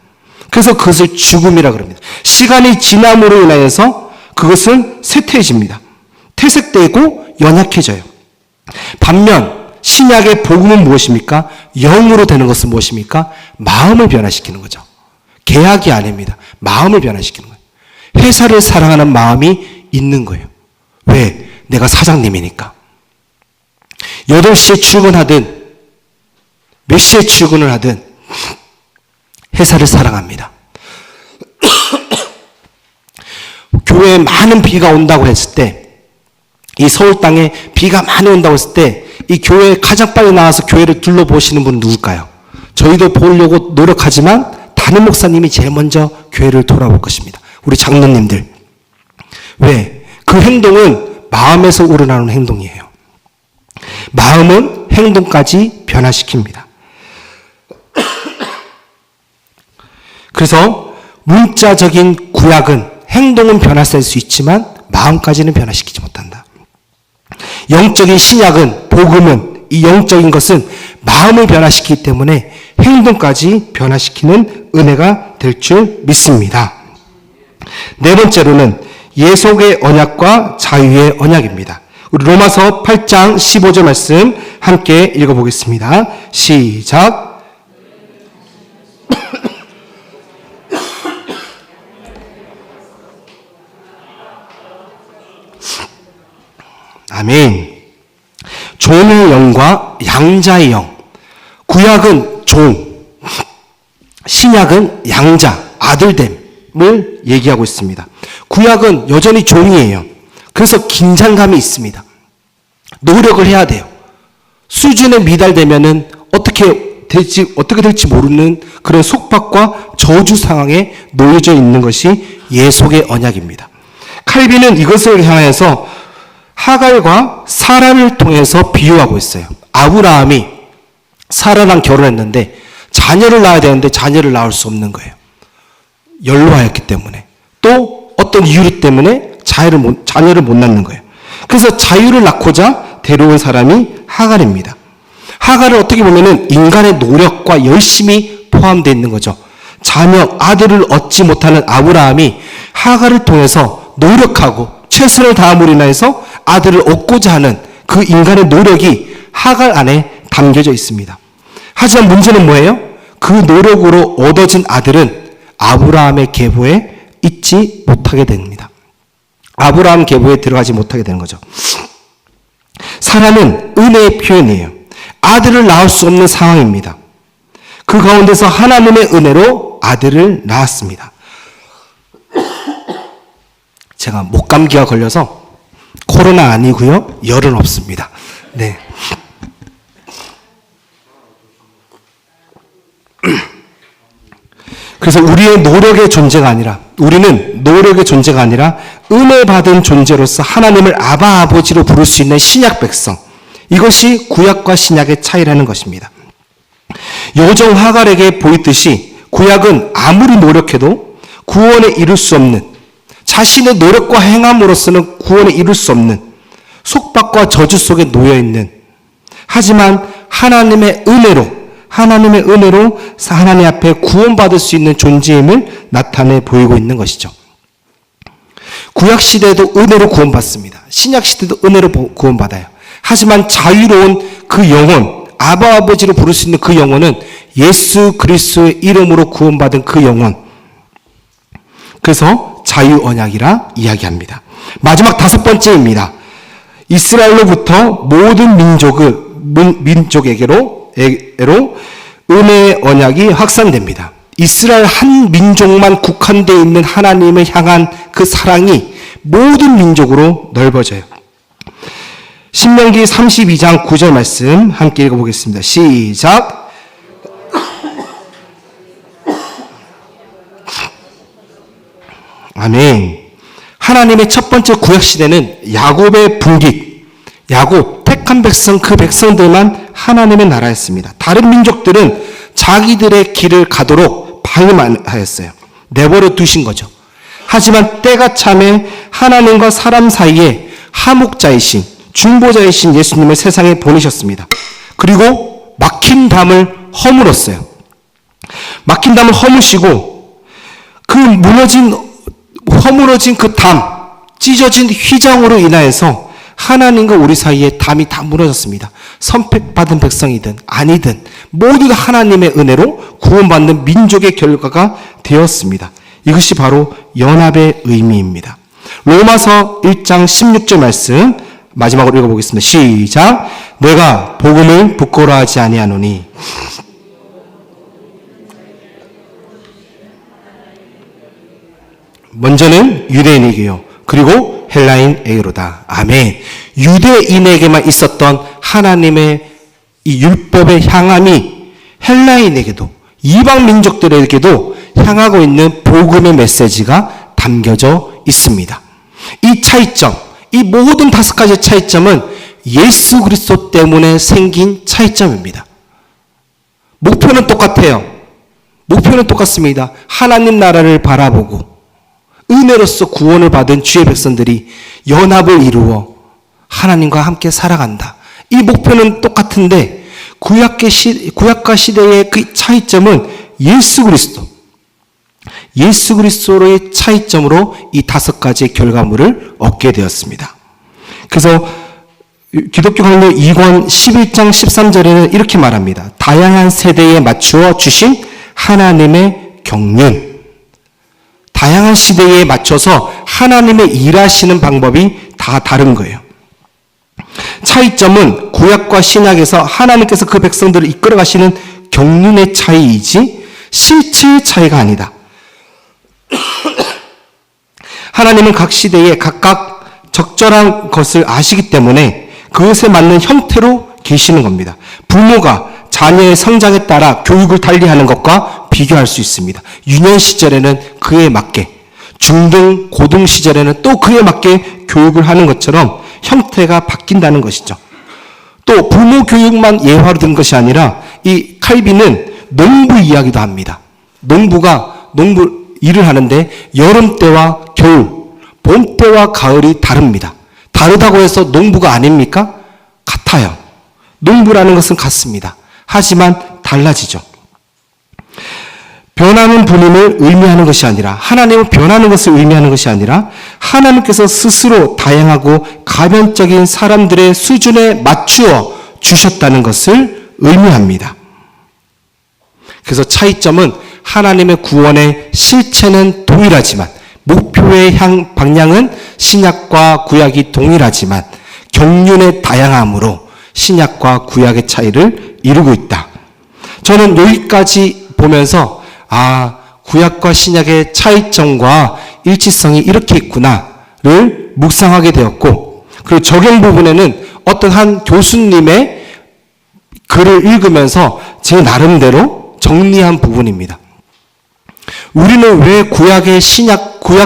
그래서 그것을 죽음이라 그럽니다. 시간이 지남으로 인하여서 그것은 쇠퇴해집니다. 퇴색되고 연약해져요. 반면 신약의 복음은 무엇입니까? 영으로 되는 것은 무엇입니까? 마음을 변화시키는 거죠. 계약이 아닙니다. 마음을 변화시키는 거예요. 회사를 사랑하는 마음이 있는 거예요. 왜? 내가 사장님이니까. 8시에 출근하든 몇 시에 출근을 하든 회사를 사랑합니다. 교회에 많은 비가 온다고 했을 때, 이 서울 땅에 비가 많이 온다고 했을 때 이 교회에 가장 빨리 나와서 교회를 둘러보시는 분은 누굴까요? 저희도 보려고 노력하지만 담임 목사님이 제일 먼저 교회를 돌아볼 것입니다. 우리 장로님들. 왜? 그 행동은 마음에서 우러나오는 행동이에요. 마음은 행동까지 변화시킵니다. 그래서 문자적인 구약은 행동은 변화될 수 있지만 마음까지는 변화시키지 못한다. 영적인 신약은, 복음은, 이 영적인 것은 마음을 변화시키기 때문에 행동까지 변화시키는 은혜가 될 줄 믿습니다. 네 번째로는 예속의 언약과 자유의 언약입니다. 우리 로마서 8장 15절 말씀 함께 읽어보겠습니다. 시작. 아멘. 종의 영과 양자의 영. 구약은 종, 신약은 양자, 아들됨을 얘기하고 있습니다. 구약은 여전히 종이에요. 그래서 긴장감이 있습니다. 노력을 해야 돼요. 수준에 미달되면은 어떻게 될지 모르는 그런 속박과 저주 상황에 놓여져 있는 것이 예속의 언약입니다. 칼빈은 이것을 향해서 하갈과 사라를 통해서 비유하고 있어요. 아브라함이 사라랑 결혼했는데 자녀를 낳아야 되는데 자녀를 낳을 수 없는 거예요. 연로하였기 때문에. 또 어떤 이유 때문에 자녀를 못 낳는 거예요. 그래서 자유를 낳고자 데려온 사람이 하갈입니다. 하갈은 어떻게 보면은 인간의 노력과 열심이 포함되어 있는 거죠. 자녀, 아들을 얻지 못하는 아브라함이 하갈을 통해서 노력하고 최선을 다함으로 인해서 아들을 얻고자 하는 그 인간의 노력이 하갈 안에 담겨져 있습니다. 하지만 문제는 뭐예요? 그 노력으로 얻어진 아들은 아브라함의 계보에 있지 못하게 됩니다. 아브라함 계보에 들어가지 못하게 되는 거죠. 사라는 은혜의 표현이에요. 아들을 낳을 수 없는 상황입니다. 그 가운데서 하나님의 은혜로 아들을 낳았습니다. 제가 목감기가 걸려서 코로나 아니고요. 열은 없습니다. 네. 그래서 우리의 노력의 존재가 아니라, 우리는 노력의 존재가 아니라 은혜 받은 존재로서 하나님을 아바 아버지로 부를 수 있는 신약 백성. 이것이 구약과 신약의 차이라는 것입니다. 여종 하갈에게 보이듯이 구약은 아무리 노력해도 구원에 이룰 수 없는, 자신의 노력과 행함으로서는 구원에 이룰 수 없는 속박과 저주 속에 놓여있는, 하지만 하나님의 은혜로 하나님 앞에 구원받을 수 있는 존재임을 나타내 보이고 있는 것이죠. 구약시대에도 은혜로 구원받습니다. 신약시대도 은혜로 구원받아요. 하지만 자유로운 그 영혼, 아바 아버지로 부를 수 있는 그 영혼은 예수 그리스도의 이름으로 구원받은 그 영혼. 그래서 자유 언약이라 이야기합니다. 마지막 5번째입니다. 이스라엘로부터 모든 민족에게로 은혜의 언약이 확산됩니다. 이스라엘 한 민족만 국한되어 있는 하나님을 향한 그 사랑이 모든 민족으로 넓어져요. 신명기 32장 9절 말씀 함께 읽어보겠습니다. 시작. 아멘. 하나님의 첫 번째 구약시대는 야곱의 분깃, 야곱, 택한 백성, 그 백성들만 하나님의 나라였습니다. 다른 민족들은 자기들의 길을 가도록 방임하였어요. 내버려 두신 거죠. 하지만 때가 참에 하나님과 사람 사이에 하목자이신, 중보자이신 예수님을 세상에 보내셨습니다. 그리고 막힌 담을 허물었어요. 막힌 담을 허무시고 그 허물어진 그 담, 찢어진 휘장으로 인하여서 하나님과 우리 사이에 담이 다 무너졌습니다. 선택받은 백성이든 아니든 모두 다 하나님의 은혜로 구원받는 민족의 결과가 되었습니다. 이것이 바로 연합의 의미입니다. 로마서 1장 16절 말씀 마지막으로 읽어보겠습니다. 시작. 내가 복음을 부끄러워하지 아니하노니 먼저는 유대인에게요 그리고 헬라인에게로다. 아멘. 유대인에게만 있었던 하나님의 이 율법의 향함이 헬라인에게도 이방 민족들에게도 향하고 있는 복음의 메시지가 담겨져 있습니다. 이 차이점, 이 모든 5가지의 차이점은 예수 그리스도 때문에 생긴 차이점입니다. 목표는 똑같아요. 목표는 똑같습니다. 하나님 나라를 바라보고 은혜로서 구원을 받은 주의 백성들이 연합을 이루어 하나님과 함께 살아간다. 이 목표는 똑같은데 구약과 시대의 그 차이점은 예수 그리스도로의 차이점으로 이 5가지의 결과물을 얻게 되었습니다. 그래서 기독교 강론 2권 11장 13절에는 이렇게 말합니다. 다양한 세대에 맞추어 주신 하나님의 경륜. 다양한 시대에 맞춰서 하나님의 일하시는 방법이 다 다른 거예요. 차이점은 구약과 신약에서 하나님께서 그 백성들을 이끌어 가시는 경륜의 차이이지 실체의 차이가 아니다. 하나님은 각 시대에 각각 적절한 것을 아시기 때문에 그것에 맞는 형태로 계시는 겁니다. 부모가 자녀의 성장에 따라 교육을 달리하는 것과 비교할 수 있습니다. 유년 시절에는 그에 맞게, 중등, 고등 시절에는 또 그에 맞게 교육을 하는 것처럼 형태가 바뀐다는 것이죠. 또 부모 교육만 예화로 든 것이 아니라 이 칼빈은 농부 이야기도 합니다. 농부 일을 하는데 여름 때와 겨울, 봄 때와 가을이 다릅니다. 다르다고 해서 농부가 아닙니까? 같아요. 농부라는 것은 같습니다. 하지만 달라지죠. 변하는 분임을 의미하는 것이 아니라 하나님은 변하는 것을 의미하는 것이 아니라 하나님께서 스스로 다양하고 가변적인 사람들의 수준에 맞추어 주셨다는 것을 의미합니다. 그래서 차이점은 하나님의 구원의 실체는 동일하지만 목표의 방향은 신약과 구약이 동일하지만 경륜의 다양함으로 신약과 구약의 차이를 이루고 있다. 저는 여기까지 보면서 구약과 신약의 차이점과 일치성이 이렇게 있구나를 묵상하게 되었고, 그리고 적용 부분에는 어떤 한 교수님의 글을 읽으면서 제 나름대로 정리한 부분입니다. 우리는 왜 구약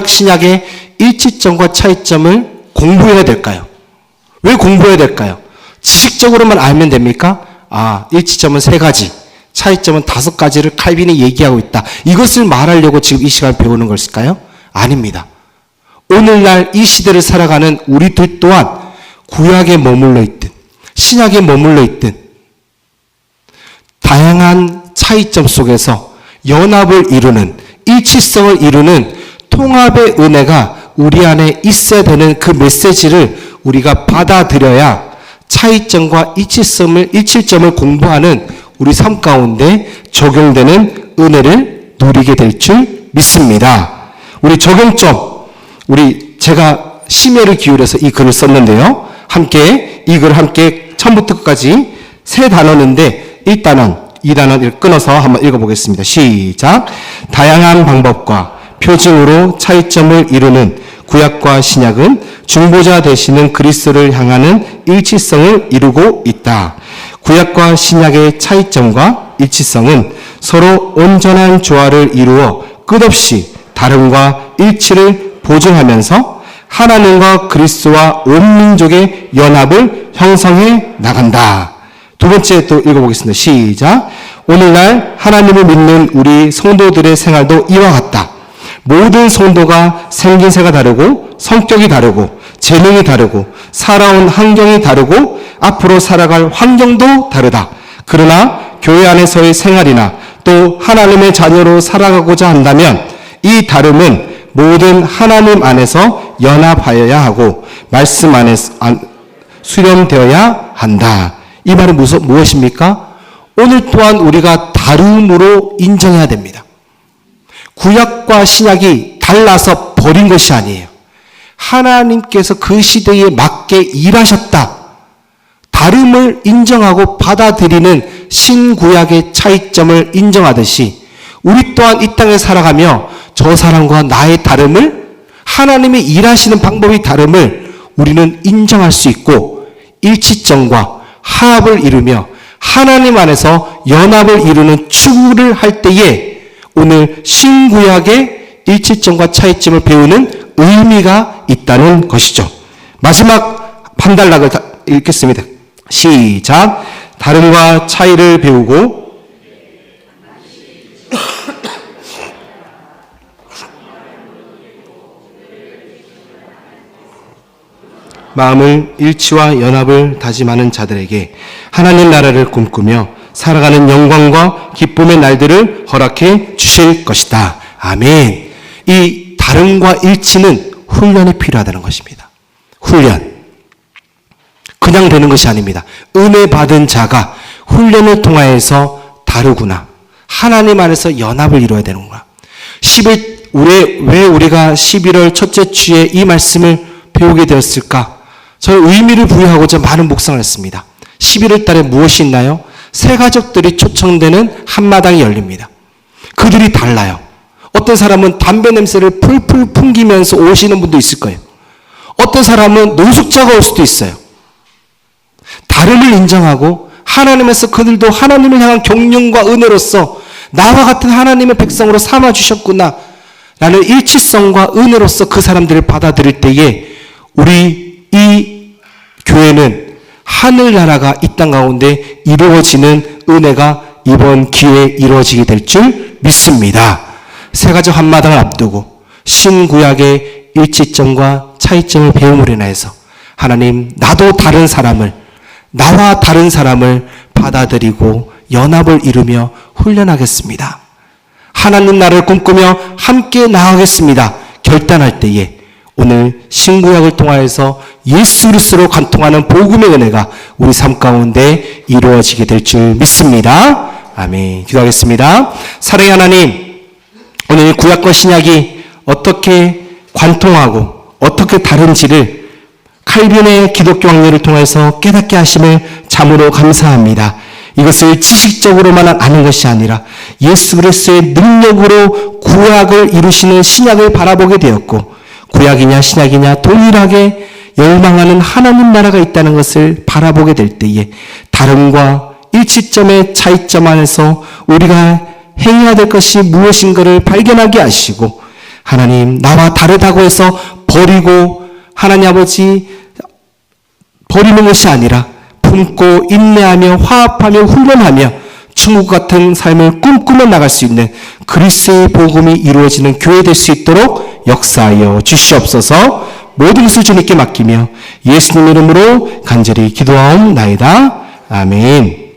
신약의 일치점과 차이점을 공부해야 될까요? 왜 공부해야 될까요? 지식적으로만 알면 됩니까? 일치점은 3가지, 차이점은 5가지를 칼빈이 얘기하고 있다. 이것을 말하려고 지금 이 시간을 배우는 것일까요? 아닙니다. 오늘날 이 시대를 살아가는 우리들 또한 구약에 머물러 있든 신약에 머물러 있든 다양한 차이점 속에서 연합을 이루는, 일치성을 이루는 통합의 은혜가 우리 안에 있어야 되는 그 메시지를 우리가 받아들여야 차이점과 일치점을 공부하는 우리 삶 가운데 적용되는 은혜를 누리게 될 줄 믿습니다. 우리 적용점, 제가 심혈을 기울여서 이 글을 썼는데요. 이 글을 함께 처음부터 끝까지 3단원인데 1단원, 2단원을 끊어서 한번 읽어보겠습니다. 시작. 다양한 방법과 표징으로 차이점을 이루는 구약과 신약은 중보자 되시는 그리스도를 향하는 일치성을 이루고 있다. 구약과 신약의 차이점과 일치성은 서로 온전한 조화를 이루어 끝없이 다름과 일치를 보증하면서 하나님과 그리스도와 온 민족의 연합을 형성해 나간다. 2번째 또 읽어보겠습니다. 시작. 오늘날 하나님을 믿는 우리 성도들의 생활도 이와 같다. 모든 성도가 생긴새가 다르고 성격이 다르고 재능이 다르고 살아온 환경이 다르고 앞으로 살아갈 환경도 다르다. 그러나 교회 안에서의 생활이나 또 하나님의 자녀로 살아가고자 한다면 이 다름은 모든 하나님 안에서 연합하여야 하고 말씀 수렴되어야 한다. 이 말은 무엇입니까? 오늘 또한 우리가 다름으로 인정해야 됩니다. 구약과 신약이 달라서 버린 것이 아니에요. 하나님께서 그 시대에 맞게 일하셨다. 다름을 인정하고 받아들이는 신구약의 차이점을 인정하듯이 우리 또한 이 땅에 살아가며 저 사람과 나의 다름을, 하나님이 일하시는 방법의 다름을 우리는 인정할 수 있고 일치점과 화합을 이루며 하나님 안에서 연합을 이루는 추구를 할 때에 오늘 신구약의 일치점과 차이점을 배우는 의미가 있다는 것이죠. 마지막 한 단락을 읽겠습니다. 시작. 다름과 차이를 배우고 마음을 일치와 연합을 다짐하는 자들에게 하나님 나라를 꿈꾸며 살아가는 영광과 기쁨의 날들을 허락해 주실 것이다. 아멘. 이 다름과 일치는 훈련이 필요하다는 것입니다. 훈련. 그냥 되는 것이 아닙니다. 은혜 받은 자가 훈련을 통하여서 다르구나. 하나님 안에서 연합을 이루어야 되는구나. 왜 우리가 11월 첫째 주에 이 말씀을 배우게 되었을까? 저는 의미를 부여하고자 많은 묵상을 했습니다. 11월 달에 무엇이 있나요? 새 가족들이 초청되는 한마당이 열립니다. 그들이 달라요. 어떤 사람은 담배 냄새를 풀풀 풍기면서 오시는 분도 있을 거예요. 어떤 사람은 노숙자가 올 수도 있어요. 다름을 인정하고 하나님에서 그들도 하나님을 향한 경륜과 은혜로서 나와 같은 하나님의 백성으로 삼아주셨구나 라는 일치성과 은혜로서 그 사람들을 받아들일 때에 우리 이 교회는 하늘나라가 이 땅 가운데 이루어지는 은혜가 이번 기회에 이루어지게 될 줄 믿습니다. 새 가족 한마당을 앞두고 신구약의 일치점과 차이점을 배움으로 인해서 하나님, 나도 다른 사람을, 나와 다른 사람을 받아들이고 연합을 이루며 훈련하겠습니다. 하나님 나라를 꿈꾸며 함께 나아가겠습니다. 결단할 때에 오늘 신구약을 통하여서 예수 그리스도로 관통하는 복음의 은혜가 우리 삶 가운데 이루어지게 될 줄 믿습니다. 아멘. 기도하겠습니다. 사랑의 하나님, 오늘 구약과 신약이 어떻게 관통하고 어떻게 다른지를 칼빈의 기독교 학문을 통해서 깨닫게 하심을 참으로 감사합니다. 이것을 지식적으로만 아는 것이 아니라 예수 그리스도의 능력으로 구약을 이루시는 신약을 바라보게 되었고, 구약이냐 신약이냐 동일하게 열망하는 하나님 나라가 있다는 것을 바라보게 될 때에 다름과 일치점의 차이점 안에서 우리가 행해야 될 것이 무엇인가를 발견하게 하시고, 하나님, 나와 다르다고 해서 버리고 하나님 아버지 버리는 것이 아니라 품고 인내하며 화합하며 훈련하며 천국 같은 삶을 꿈꾸며 나갈 수 있는 그리스도의 복음이 이루어지는 교회 될 수 있도록 역사하여 주시옵소서. 모든 것을 주님께 맡기며 예수님 이름으로 간절히 기도하옵나이다. 아멘.